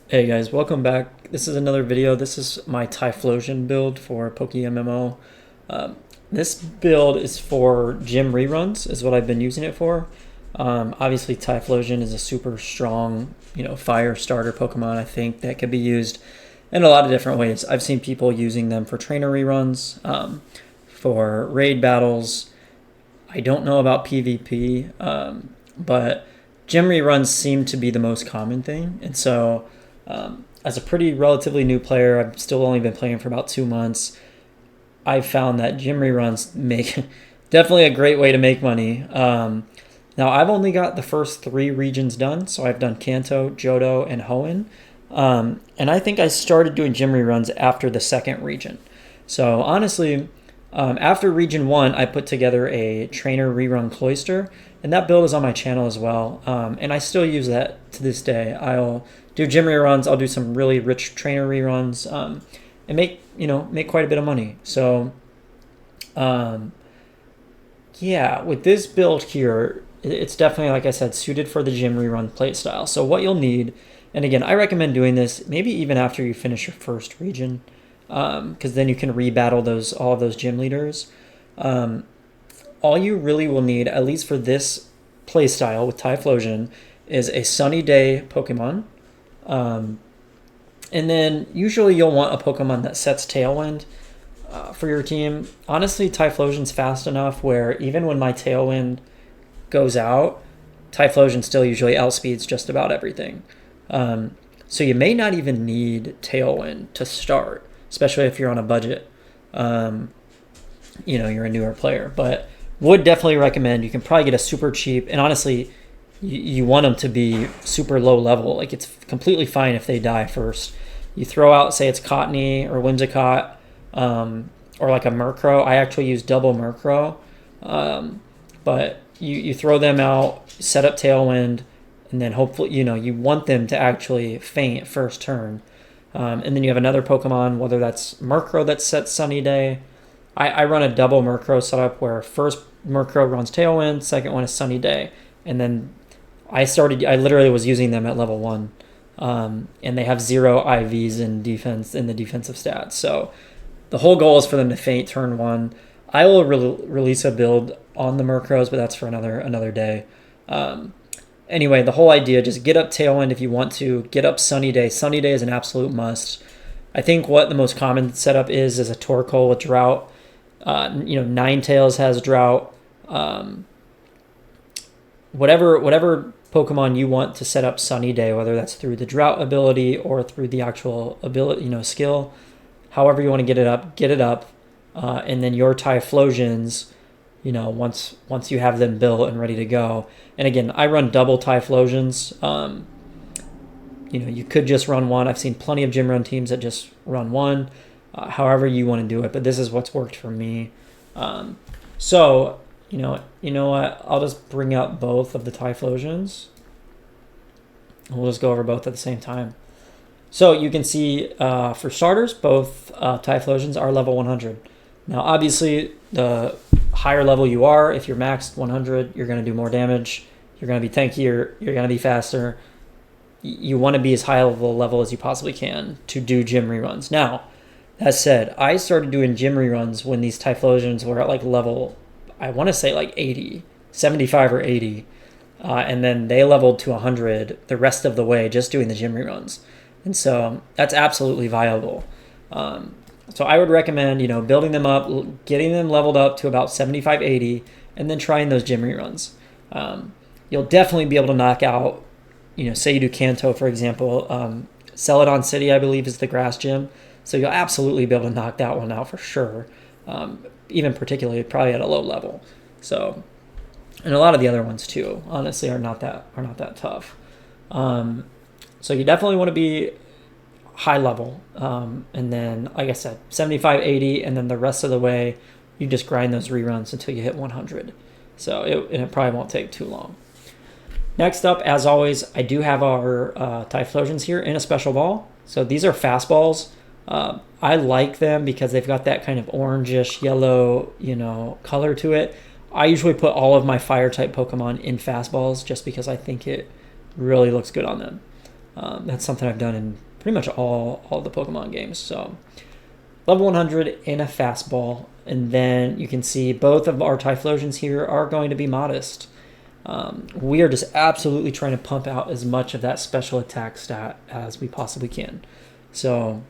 Hey guys, welcome back. This is another video. This is my Typhlosion build for PokeMMO. This build is for gym reruns, is what I've been using it for. Obviously, Typhlosion is a super strong, fire starter Pokemon. I think that could be used in a lot of different ways. I've seen people using them for trainer reruns, for raid battles. I don't know about PvP, but gym reruns seem to be the most common thing, and so. As a pretty relatively new player, I've still only been playing for about 2 months. I've found that gym reruns make definitely a great way to make money. Now, I've only got the first 3 regions done, so I've done Kanto, Johto, and Hoenn. And I think I started doing gym reruns after the second region. So honestly, after region 1, I put together a trainer rerun cloister, and that build is on my channel as well. And I still use that to this day. I'll do gym reruns. I'll do some really rich trainer reruns, and make quite a bit of money. So, yeah, with this build here, it's definitely, like I said, suited for the gym rerun playstyle. So what you'll need, and again, I recommend doing this maybe even after you finish your first region, because then you can rebattle all of those gym leaders. All you really will need, at least for this playstyle with Typhlosion, is a sunny day Pokemon. And then usually you'll want a Pokemon that sets Tailwind for your team. Honestly, Typhlosion's fast enough where even when my Tailwind goes out, Typhlosion still usually outspeeds just about everything. So you may not even need Tailwind to start, especially if you're on a budget. You're a newer player, but would definitely recommend. You can probably get a super cheap, and honestly, you want them to be super low level. Like, it's completely fine if they die first. You throw out, say it's Cottony or Whimsicott, or like a Murkrow. I actually use double Murkrow, but you throw them out, set up Tailwind, and then hopefully you want them to actually faint first turn, and then you have another Pokemon, whether that's Murkrow that sets Sunny Day. I run a double Murkrow setup where first Murkrow runs Tailwind, second one is Sunny Day, and then I literally was using them at level 1, and they have 0 IVs in defense in the defensive stats. So the whole goal is for them to faint turn 1. I will release a build on the Murkrows, but that's for another day. Anyway, the whole idea, just get up Tailwind if you want to, get up Sunny Day. Sunny Day is an absolute must. I think what the most common setup is a Torkoal with Drought. Ninetales has Drought. Whatever Pokemon you want to set up Sunny Day, whether that's through the Drought ability or through the actual ability, skill, however you want to get it up, and then your Typhlosions, once you have them built and ready to go. And again, I run double Typhlosions. You could just run one. I've seen plenty of gym run teams that just run one. However you want to do it, but this is what's worked for me. So you know what? I'll just bring up both of the Typhlosions. We'll just go over both at the same time. So you can see, for starters, both Typhlosions are level 100. Now, obviously, the higher level you are, if you're maxed 100, you're going to do more damage. You're going to be tankier. You're going to be faster. You want to be as high level as you possibly can to do gym reruns. Now, that said, I started doing gym reruns when these Typhlosions were at level, I want to say 80, 75 or 80. And then they leveled to 100 the rest of the way just doing the gym reruns. And so that's absolutely viable. So I would recommend, building them up, getting them leveled up to about 75, 80, and then trying those gym reruns. You'll definitely be able to knock out, say you do Kanto, for example. Celadon City, I believe, is the grass gym. So you'll absolutely be able to knock that one out for sure. Even particularly probably at a low level. So, and a lot of the other ones too, honestly, are not that tough. So you definitely want to be high level. And then, like I said, 75, 80, and then the rest of the way, you just grind those reruns until you hit 100. So it probably won't take too long. Next up, as always, I do have our Typhlosions here in a special ball. So these are fastballs. I like them because they've got that kind of orangish yellow, color to it. I usually put all of my fire type Pokemon in fastballs just because I think it really looks good on them. That's something I've done in pretty much all the Pokemon games. So level 100 in a fastball. And then you can see both of our Typhlosions here are going to be modest. We are just absolutely trying to pump out as much of that special attack stat as we possibly can. So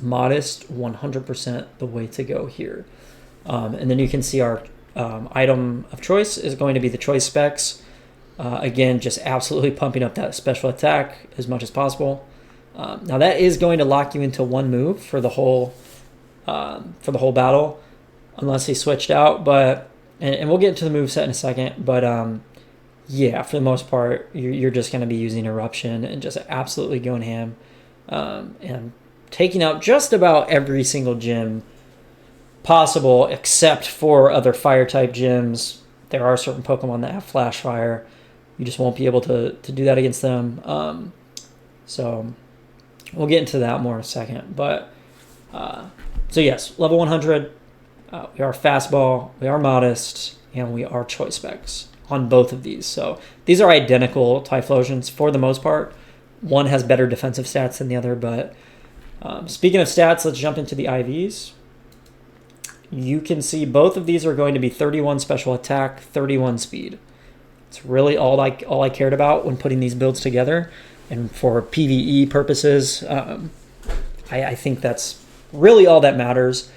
modest, 100% the way to go here. And then you can see our item of choice is going to be the choice specs. Again, just absolutely pumping up that special attack as much as possible. Now that is going to lock you into one move for the whole battle, unless he switched out. But and we'll get into the moveset in a second. But yeah, for the most part, you're just going to be using Eruption and just absolutely going ham, and taking out just about every single gym possible, except for other fire type gyms. There are certain Pokemon that have Flash Fire. You just won't be able to do that against them. So we'll get into that more in a second. But so yes, level 100. We are fastball, we are modest, and we are choice specs on both of these. So these are identical Typhlosions for the most part. One has better defensive stats than the other. But speaking of stats, let's jump into the IVs. You can see both of these are going to be 31 special attack, 31 speed. It's really all I cared about when putting these builds together. And for PvE purposes, I think that's really all that matters.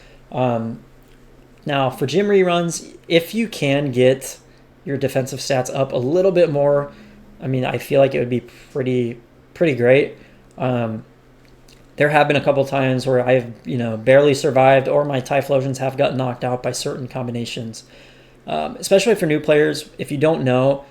Now, for gym reruns, if you can get your defensive stats up a little bit more, I mean, I feel like it would be pretty great. There have been a couple times where I've barely survived, or my Typhlosions have gotten knocked out by certain combinations. Especially for new players, if you don't know,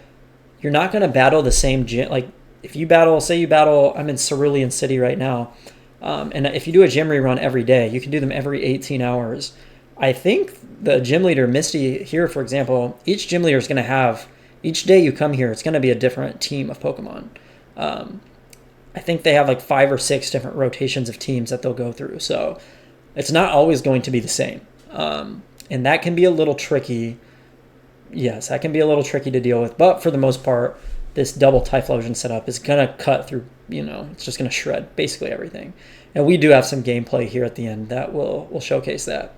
you're not going to battle the same gym. Like if you battle, say you battle, I'm in Cerulean City right now, and if you do a gym rerun every day, you can do them every 18 hours. I think the gym leader, Misty, here, for example, each gym leader is going to have, each day you come here, it's going to be a different team of Pokemon. I think they have like 5 or 6 different rotations of teams that they'll go through. So it's not always going to be the same. And that can be a little tricky. Yes, that can be a little tricky to deal with. But for the most part, this double Typhlosion setup is going to cut through, it's just going to shred basically everything. And we do have some gameplay here at the end that will showcase that.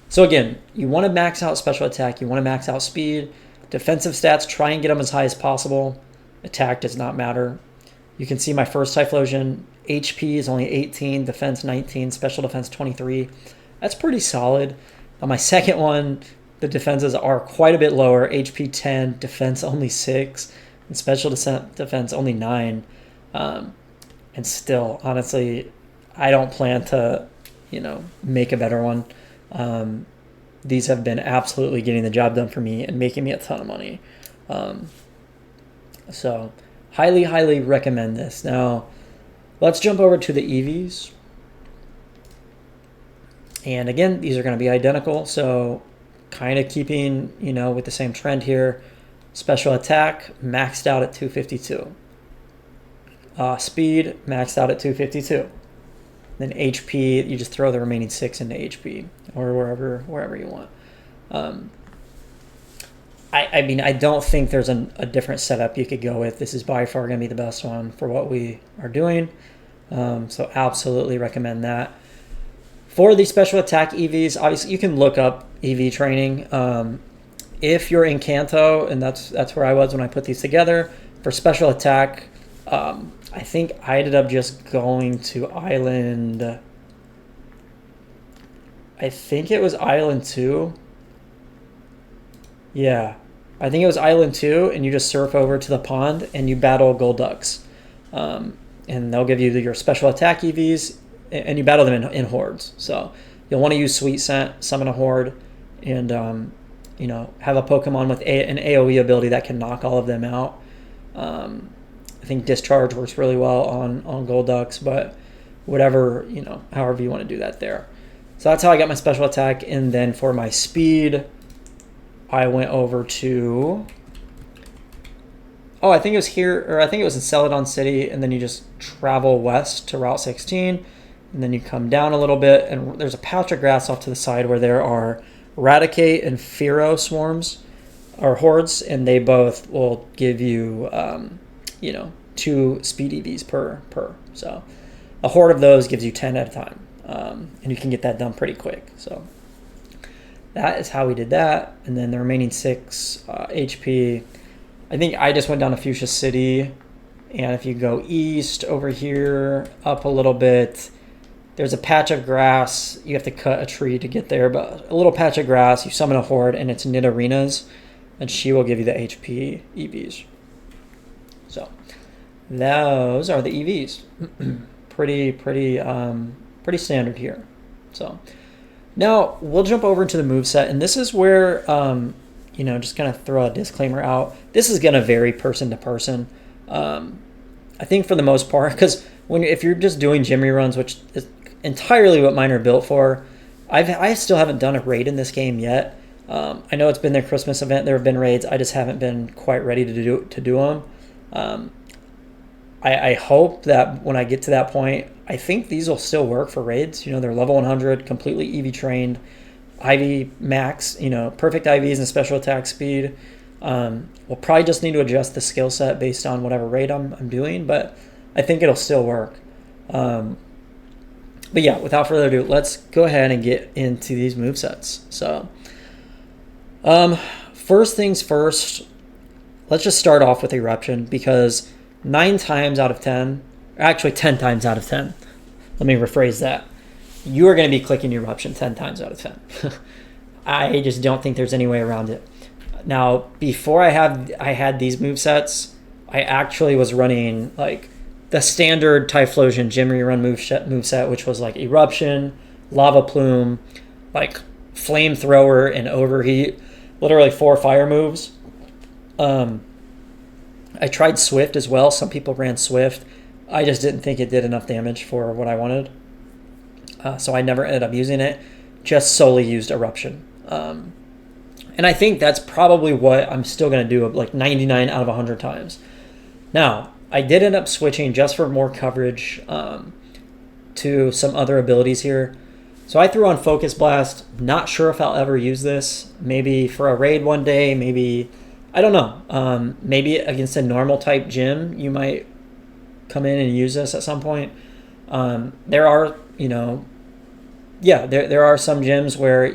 So again, you want to max out special attack. You want to max out speed. Defensive stats, try and get them as high as possible. Attack does not matter. You can see my first Typhlosion, HP is only 18, defense 19, special defense 23. That's pretty solid. On my second one, the defenses are quite a bit lower. HP 10, defense only 6, and special defense only 9. And still, honestly, I don't plan to, make a better one. These have been absolutely getting the job done for me and making me a ton of money. So highly recommend this. Now, let's jump over to the EVs. And again, these are going to be identical. So kind of keeping, with the same trend here. Special attack, maxed out at 252. Speed, maxed out at 252. Then HP, you just throw the remaining 6 into HP or wherever you want. I mean, I don't think there's a different setup you could go with. This is by far going to be the best one for what we are doing. So absolutely recommend that. For the special attack EVs, obviously you can look up EV training. If you're in Kanto, and that's where I was when I put these together, for special attack, I think I ended up just going to Island. I think it was Island 2. Yeah, I think it was Island 2, and you just surf over to the pond and you battle Golducks. And they'll give you your special attack EVs, and you battle them in hordes. So you'll want to use Sweet Scent, summon a horde, and have a Pokemon with an AoE ability that can knock all of them out. I think Discharge works really well on Golducks, but whatever, however you want to do that there. So that's how I got my special attack. And then for my speed, I went over to, I think it was here, or I think it was in Celadon City, and then you just travel west to Route 16, and then you come down a little bit, and there's a patch of grass off to the side where there are Raticate and Fearow swarms, or hordes, and they both will give you you know, 2 speed EVs per. So a horde of those gives you 10 at a time, and you can get that done pretty quick. So that is how we did that. And then the remaining 6 HP, I think I just went down to Fuchsia City. And if you go east over here, up a little bit, there's a patch of grass. You have to cut a tree to get there, but a little patch of grass, you summon a horde, and it's Nidorina's, and she will give you the HP EVs. So those are the EVs. pretty standard here. So now we'll jump over into the moveset, and this is where, you know, just kind of throw a disclaimer out. This is going to vary person to person. I think for the most part, because if you're just doing gym reruns, which is entirely what mine are built for, I still haven't done a raid in this game yet. I know it's been their Christmas event. There have been raids. I just haven't been quite ready to do them. I hope that when I get to that point, I think these will still work for raids. You know, they're level 100, completely EV trained, IV max, you know, perfect IVs and special attack speed. We'll probably just need to adjust the skill set based on whatever raid I'm doing, but I think it'll still work. But yeah, without further ado, let's go ahead and get into these movesets. So, first things first, let's just start off with Eruption, because 9 times out of 10, actually 10 times out of 10, let me rephrase that, you are going to be clicking Eruption 10 times out of 10. I just don't think there's any way around it. Now, before I had these movesets, I actually was running like the standard Typhlosion gym rerun moveset, which was like Eruption, Lava Plume, like Flamethrower, and Overheat. Literally 4 fire moves. I tried Swift as well. Some people ran Swift. I just didn't think it did enough damage for what I wanted. So I never ended up using it. Just solely used Eruption. And I think that's probably what I'm still going to do like 99 out of 100 times. Now, I did end up switching just for more coverage to some other abilities here. So I threw on Focus Blast. Not sure if I'll ever use this. Maybe for a raid one day. Maybe, I don't know. Maybe against a normal type gym, you might come in and use this at some point. There are, you know, yeah, there are some gyms where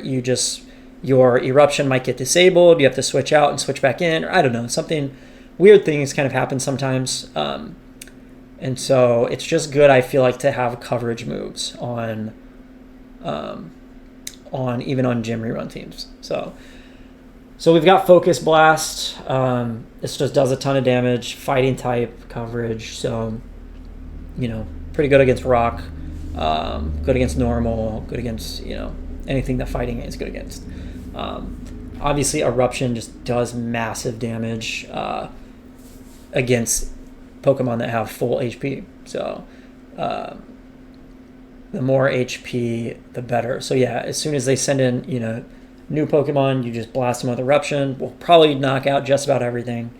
your Eruption might get disabled. You have to switch out and switch back in, or I don't know, something weird things kind of happen sometimes. And so it's just good, I feel like, to have coverage moves on even on gym rerun teams. So we've got Focus Blast. This just does a ton of damage, fighting type coverage. So, you know, pretty good against rock, good against normal, good against, you know, anything that fighting is good against. Obviously, Eruption just does massive damage against Pokemon that have full HP. So the more HP, the better. So yeah, as soon as they send in, you know, new Pokemon, you just blast them with Eruption. Will probably knock out just about everything,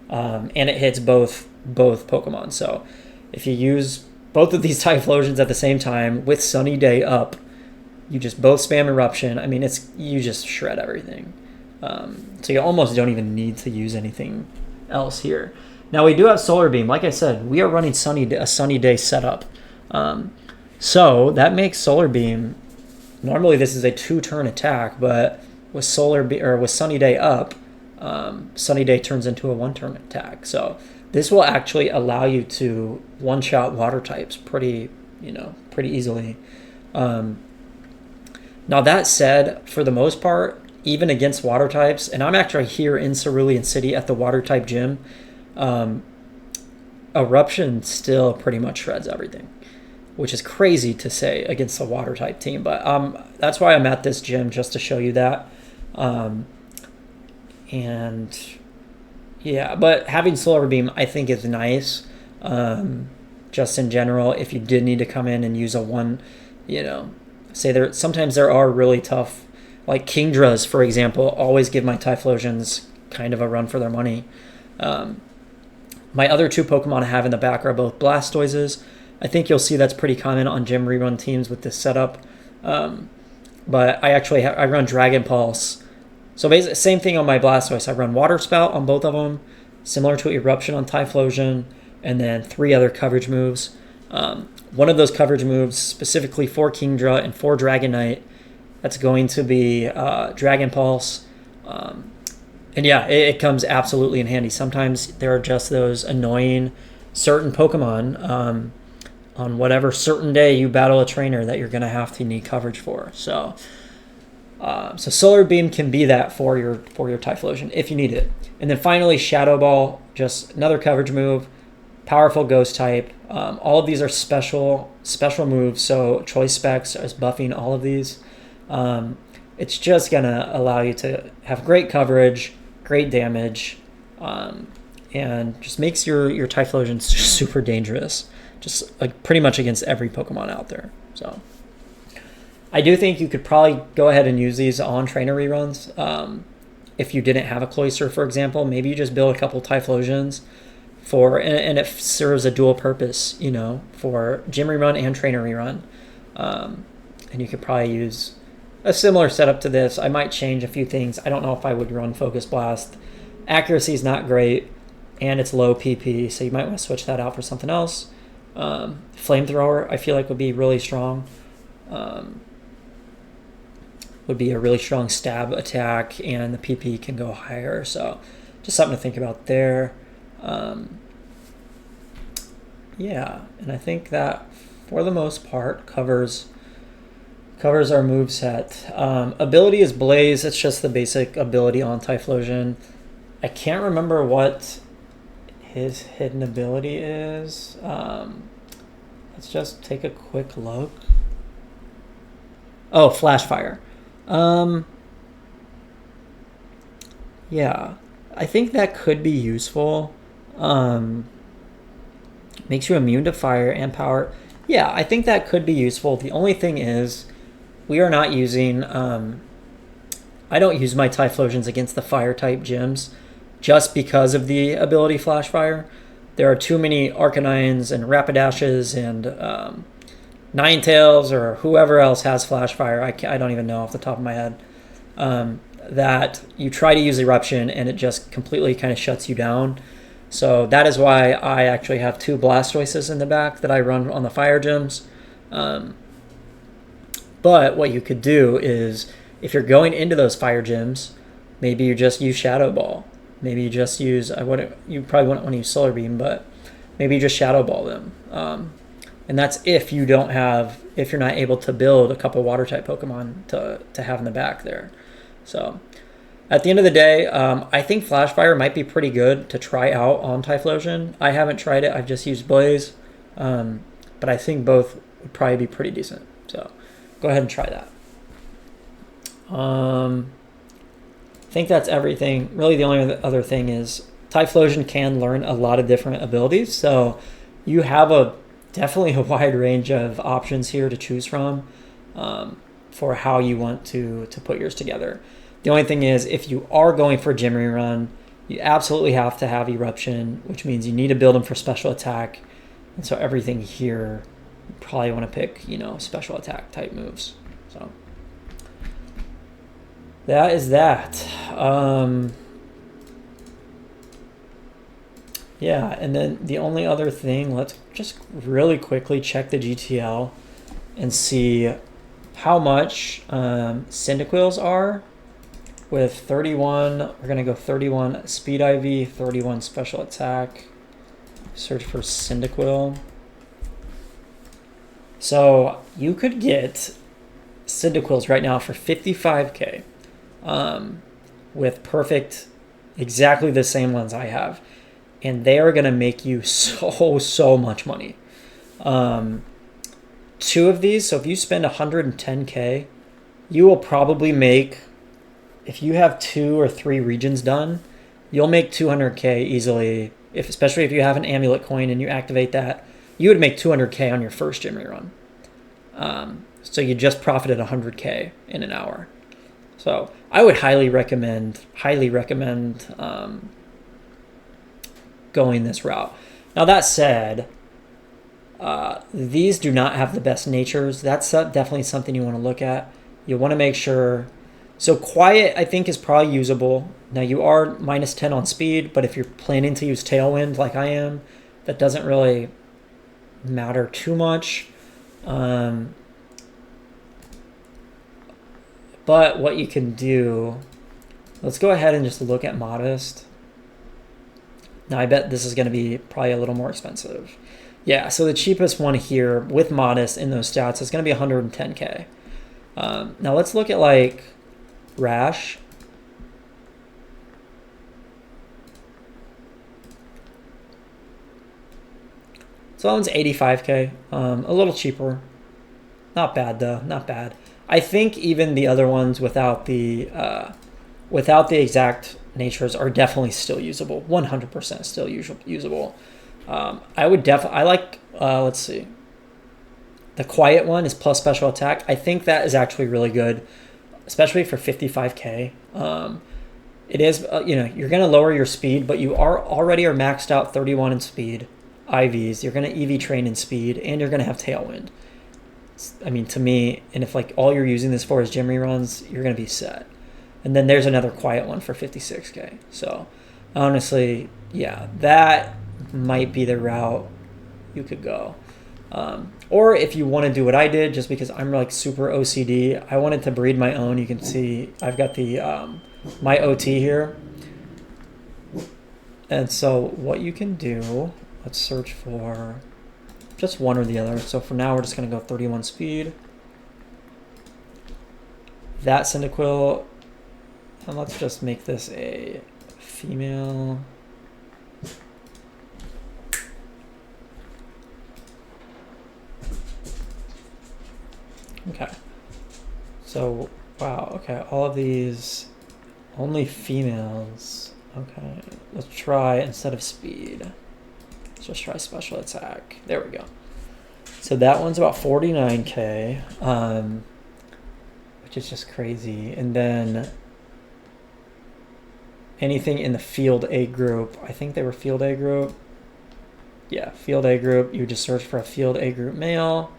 and it hits both Pokemon. So if you use both of these Typhlosions at the same time with Sunny Day up, you just both spam Eruption. I mean, you just shred everything. So you almost don't even need to use anything else here. Now we do have Solar Beam. Like I said, we are running a Sunny Day setup. So that makes Solar Beam. Normally this is a 2-turn attack, but with with Sunny Day up, Sunny Day turns into a 1-turn attack. So this will actually allow you to one-shot water types pretty easily. Now that said, for the most part, even against water types, and I'm actually here in Cerulean City at the water type gym, Eruption still pretty much shreds everything, which is crazy to say against a water type team. But that's why I'm at this gym, just to show you that. And yeah, but having Solar Beam I think is nice. Just in general, if you did need to come in and use a one, you know, sometimes there are really tough, like Kingdras, for example, always give my Typhlosions kind of a run for their money. My other 2 Pokemon I have in the back are both Blastoises. I think you'll see that's pretty common on gym rerun teams with this setup. But I run Dragon Pulse. So basically, same thing on my Blastoise. I run Water Spout on both of them, similar to Eruption on Typhlosion. and then 3 other coverage moves. One of those coverage moves specifically for Kingdra and for Dragon Knight, that's going to be Dragon Pulse. And yeah, it comes absolutely in handy. Sometimes there are just those annoying certain Pokemon on whatever certain day you battle a trainer that you're going to have to need coverage for. So Solar Beam can be that for your Typhlosion if you need it. And then finally, Shadow Ball, just another coverage move, powerful Ghost type. All of these are special moves, so Choice Specs is buffing all of these. It's just going to allow you to have great coverage, great damage, and just makes your Typhlosion super dangerous, just like pretty much against every Pokemon out there. So I do think you could probably go ahead and use these on trainer reruns. If you didn't have a Cloyster, for example, maybe you just build a couple Typhlosions and it serves a dual purpose, for gym rerun and trainer rerun. And you could probably use a similar setup to this. I might change a few things. I don't know if I would run Focus Blast. Accuracy is not great, and it's low PP, so you might want to switch that out for something else. Flamethrower, I feel like would be really strong. Would be a really strong stab attack, and the PP can go higher. So just something to think about there. Yeah, and I think that for the most part covers our moveset. Ability is Blaze. It's just the basic ability on Typhlosion. I can't remember what his hidden ability is. Let's just take a quick look. Oh, Flash Fire. Yeah, I think that could be useful. Makes you immune to fire and power. Yeah, I think that could be useful. The only thing is, we are not using... I don't use my Typhlosions against the fire-type gyms just because of the ability Flash Fire. There are too many Arcanines and Rapidashes and Ninetales or whoever else has Flash Fire. I don't even know off the top of my head. That you try to use Eruption and it just completely kind of shuts you down. So that is why I actually have 2 Blastoises in the back that I run on the fire gyms. But what you could do is, if you're going into those fire gyms, maybe you just use Shadow Ball. Maybe you just use, you probably wouldn't want to use Solar Beam, but maybe you just Shadow Ball them. And that's if you're not able to build a couple water type Pokemon to have in the back there. So at the end of the day, I think Flash Fire might be pretty good to try out on Typhlosion. I haven't tried it. I've just used Blaze. But I think both would probably be pretty decent. So go ahead and try that. I think that's everything. Really, the only other thing is Typhlosion can learn a lot of different abilities. So you have definitely a wide range of options here to choose from for how you want to put yours together. The only thing is, if you are going for Gym Rerun, you absolutely have to have Eruption, which means you need to build them for special attack. And so everything here, you probably want to pick, special attack type moves. So that is that. Yeah, and then the only other thing, let's just really quickly check the GTL and see how much Cyndaquils are. With 31, we're going to go 31 Speed IV, 31 Special Attack. Search for Cyndaquil. So you could get Cyndaquils right now for 55k with perfect, exactly the same ones I have. And they are going to make you so much money. 2 of these, so if you spend 110k, you will probably make... If you have 2 or 3 regions done, you'll make 200k easily. Especially if you have an amulet coin and you activate that, you would make 200k on your first gym rerun. So you just profited 100k in an hour. So I would highly recommend going this route. Now that said, these do not have the best natures. That's definitely something you want to look at. You want to make sure. So Quiet, I think, is probably usable. Now, you are -10 on speed, but if you're planning to use Tailwind like I am, that doesn't really matter too much. But what you can do, let's go ahead and just look at modest. Now I bet this is going to be probably a little more expensive. Yeah, so the cheapest one here with modest in those stats is going to be 110k. Now let's look at like Rash. So that one's 85k, a little cheaper. Not bad though, not bad. I think even the other ones without the exact natures are definitely still usable. 100% still usable. I like, let's see. The quiet one is plus special attack. I think that is actually really good, especially for 55k. It is, you're going to lower your speed, but you already are maxed out 31 in speed, IVs. You're going to EV train in speed, and you're going to have Tailwind. I mean, to me, and if like all you're using this for is gym reruns, you're going to be set. And then there's another quiet one for 56k. So honestly, yeah, that might be the route you could go. Or if you want to do what I did, just because I'm like super OCD, I wanted to breed my own. You can see I've got the my OT here. And so what you can do, let's search for just one or the other. So for now, we're just going to go 31 speed. That Cyndaquil, and let's just make this a female. Okay. So, wow, okay, all of these, only females. Okay, let's try, instead of speed, let's just try special attack. There we go. So that one's about 49k, which is just crazy. And then anything in the field A group, I think they were field A group. Yeah, field A group, you just search for a field A group male.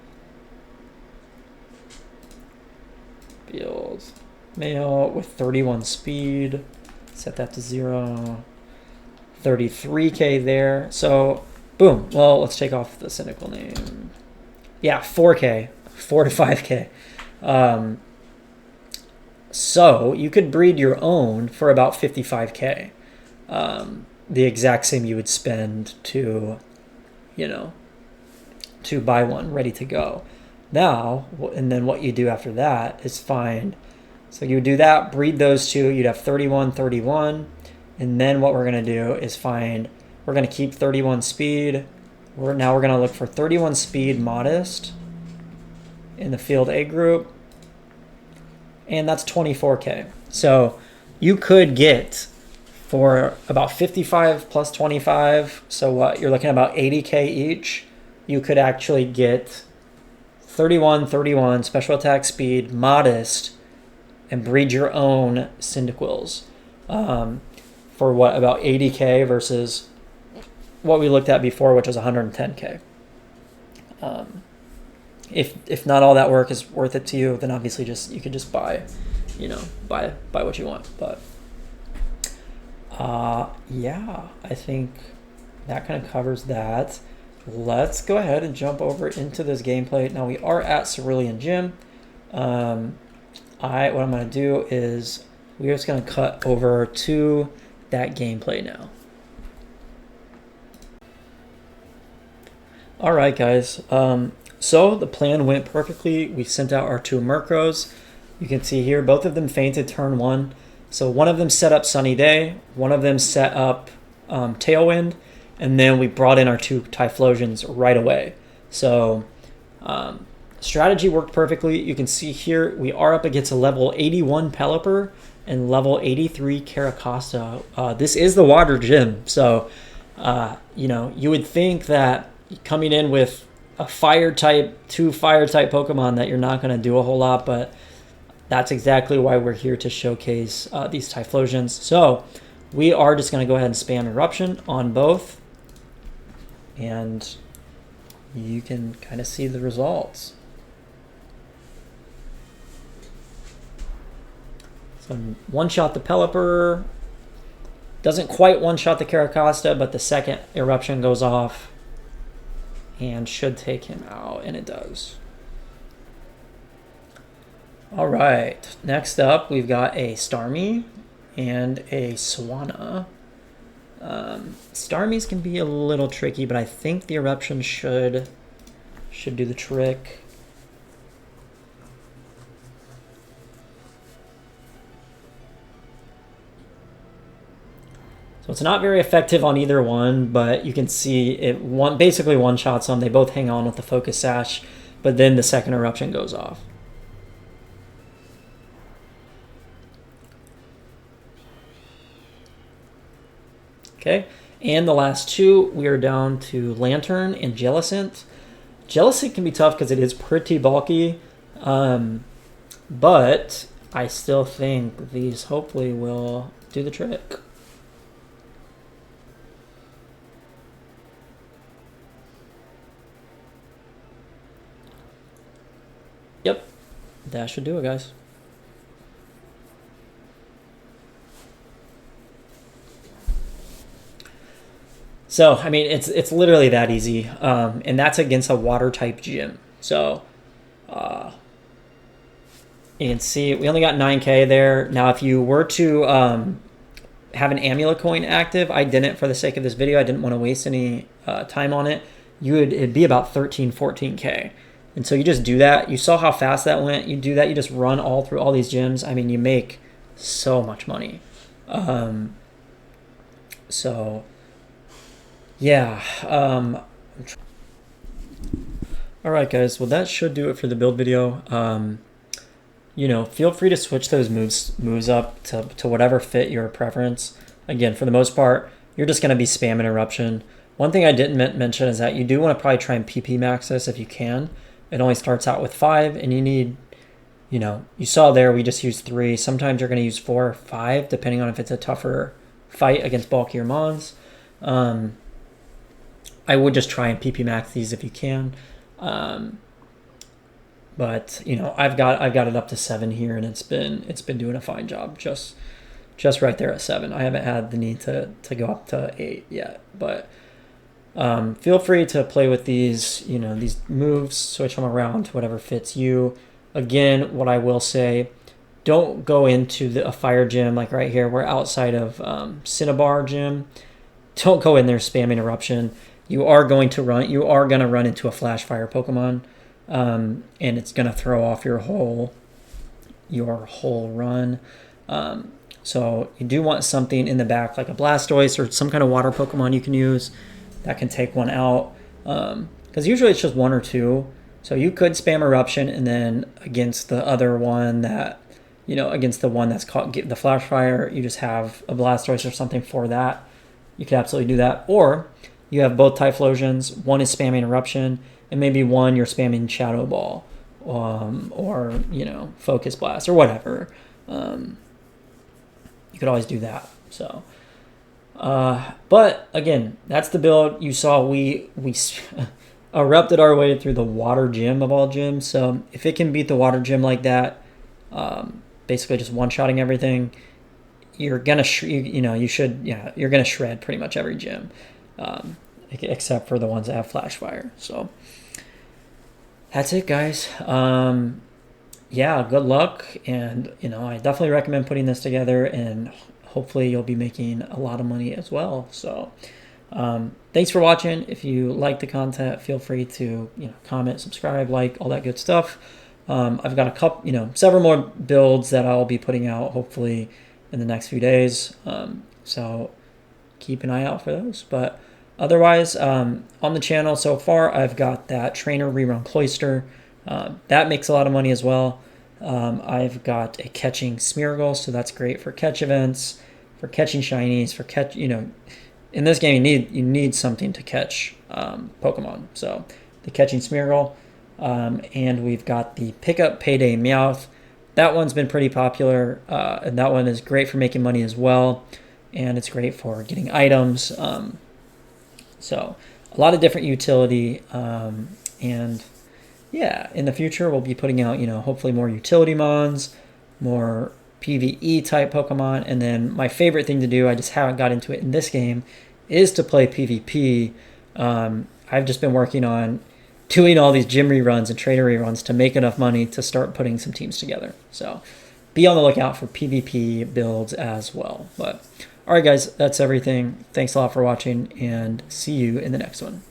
Field male with 31 speed, set that to 0, 33k there. So boom, well, let's take off the cynical name. Yeah, 4k, 4 to 5k. So you could breed your own for about 55k. The exact same you would spend to, to buy one ready to go. Now, and then what you do after that is find, so you would do that, breed those two, you'd have 31, 31, and then what we're going to do is find, we're going to keep 31 speed, now we're going to look for 31 speed modest in the field A group, and that's 24k. So you could get for about 55 plus 25, so what, you're looking at about 80k each, you could actually get 31, 31, special attack speed, modest, and breed your own Cyndaquils for what, about 80k versus what we looked at before, which was 110k. If not all that work is worth it to you, then obviously you could just buy, buy what you want. But yeah, I think that kind of covers that. Let's go ahead and jump over into this gameplay. Now we are at Cerulean Gym. What I'm going to do is we're just going to cut over to that gameplay now. All right, guys. So the plan went perfectly. We sent out our 2 Murkrows. You can see here, both of them fainted turn 1. So one of them set up Sunny Day. One of them set up Tailwind. And then we brought in our 2 Typhlosions right away. So strategy worked perfectly. You can see here we are up against a level 81 Pelipper and level 83 Caracosta. This is the water gym. So, you would think that coming in with a fire type, 2 fire type Pokemon that you're not going to do a whole lot, but that's exactly why we're here to showcase these Typhlosions. So we are just going to go ahead and spam Eruption on both. And you can kind of see the results. So one-shot the Pelipper. Doesn't quite one-shot the Caracosta, but the second Eruption goes off. and should take him out, and it does. All right, next up we've got a Starmie and a Swanna. Starmies can be a little tricky, but I think the Eruption should do the trick. So it's not very effective on either one, but you can see it basically one-shots them. They both hang on with the Focus Sash, but then the second Eruption goes off. Okay, and the last two, we are down to Lantern and Jellicent. Jellicent can be tough because it is pretty bulky, but I still think these hopefully will do the trick. Yep, that should do it, guys. So, I mean, it's literally that easy, and that's against a water-type gym. So, you can see we only got 9K there. Now, if you were to have an Amulet coin active, I didn't for the sake of this video. I didn't want to waste any time on it. It'd be about 13, 14K. And so you just do that. You saw how fast that went. You do that. You just run all through all these gyms. I mean, you make so much money. So... yeah. All right, guys. Well, that should do it for the build video. You know, feel free to switch those moves up to whatever fit your preference. Again, for the most part, you're just going to be spamming Eruption. One thing I didn't mention is that you do want to probably try and PP max this if you can. It only starts out with 5, and you need, you know, you saw there we just used 3. Sometimes you're going to use 4 or 5, depending on if it's a tougher fight against bulkier mons. I would just try and PP max these if you can. But you know, I've got it up to 7 here, and it's been doing a fine job, just right there at 7. I haven't had the need to go up to 8 yet, but feel free to play with these, you know, these moves, switch them around to whatever fits you. Again, what I will say, don't go into a fire gym like right here. We're outside of Cinnabar gym. Don't go in there spamming Eruption. You are going to run into a Flash Fire Pokemon, and it's going to throw off your whole run. So you do want something in the back like a Blastoise or some kind of water Pokemon you can use that can take one out. Because usually it's just 1 or 2. So you could spam Eruption, and then against the other one that, you know, against the one that's caught the Flash Fire, you just have a Blastoise or something for that. You could absolutely do that. Or you have both Typhlosions. One is spamming Eruption, and maybe one you're spamming Shadow Ball, or, you know, Focus Blast or whatever. You could always do that. So, but again, that's the build. You saw we erupted our way through the water gym of all gyms. So if it can beat the water gym like that, basically just one-shotting everything, you're gonna you're gonna shred pretty much every gym, except for the ones that have Flash Fire. So that's it, guys. Yeah, good luck, and you know, I definitely recommend putting this together, and hopefully you'll be making a lot of money as well. So thanks for watching. If you like the content, feel free to, you know, comment, subscribe, like, all that good stuff. I've got a couple, several more builds that I'll be putting out hopefully in the next few days. So keep an eye out for those. But otherwise, on the channel so far, I've got that Trainer Rerun Cloyster. That makes a lot of money as well. I've got a catching Smeargle, so that's great for catch events, for catching shinies, for catch, in this game you need something to catch Pokemon. So the catching Smeargle, and we've got the Pickup Payday Meowth. That one's been pretty popular, and that one is great for making money as well, and it's great for getting items. So a lot of different utility, and yeah, in the future we'll be putting out, hopefully more utility mons, more PvE type Pokemon, and then my favorite thing to do, I just haven't got into it in this game, is to play PvP. I've just been working on doing all these gym reruns and trainer reruns to make enough money to start putting some teams together. So be on the lookout for PvP builds as well. But all right, guys, that's everything. Thanks a lot for watching, and see you in the next one.